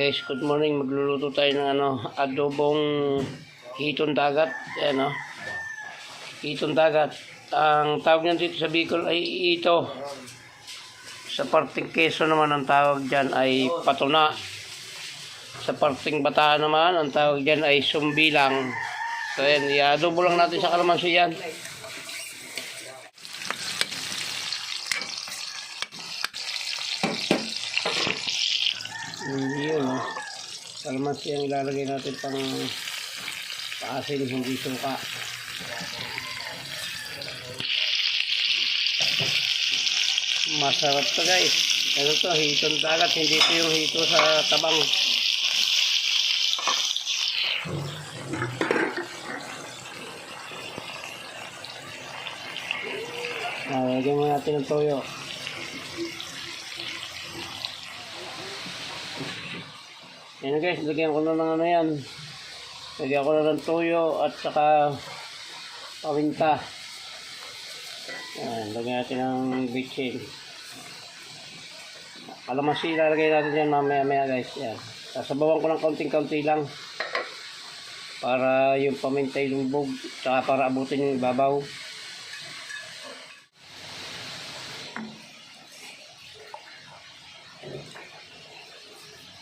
guys, good morning. Magluluto tayo ng adobong hiton dagat. Ayan hiton dagat. Ang tawag niyan dito sa Bicol ay ito. Sa parting Quezon naman ang tawag diyan ay patuna. Sa parting Bataan naman ang tawag diyan ay sumbilang. So ayan, i-adobo lang natin sa kalamansi yan. Yun kalamansi ang ilalagay natin pang paasin, hindi suka. Masarap to guys. Ano to, hiton dagat, hindi to yung hito sa tabang. Lagyan mo natin ng toyo. Yan guys, lagyan ko na ng yan. Lagyan ko na ng toyo at saka paminta. Yan, lagyan natin ng bitchin. Kalamansi lalagay natin yan mamaya guys. Yan. Sasabawan ko ng kaunting-kaunti lang. Para yung paminta lumbog. Saka para abutin yung ibabaw.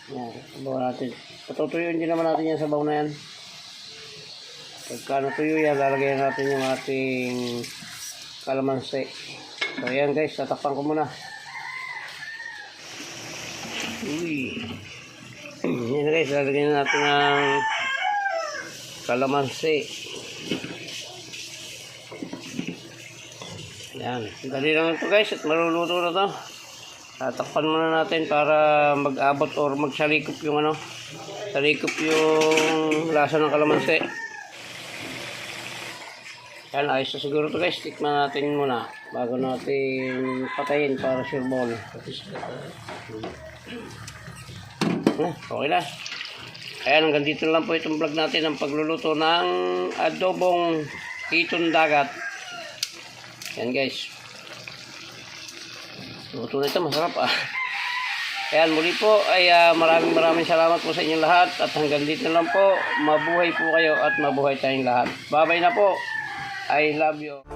Yan, sabaw natin. Patutuyuin din naman natin yan sabaw na yan. Pagka natuyo yan, lalagyan natin yung ating kalamansi. So yan guys, tatakpan ko muna. Yan guys, lalagyan natin ng kalamansi. Yan, dali lang ito guys at maluluto na ito. Tatakpan muna natin para mag-abot or magsalikop yung salikop yung lasa ng kalamansi. Yan, ayos na siguro to guys. Tikman natin muna bago natin patayin para sure ball. Okay na. Ayan, hanggang dito lang po itong vlog natin ng pagluluto ng adobong hiton dagat. Yan guys. Luto na ito, masarap Ayan, muli po ay maraming salamat po sa inyong lahat. At hanggang dito lang po. Mabuhay po kayo at mabuhay tayong lahat. Bye bye na po. I love you.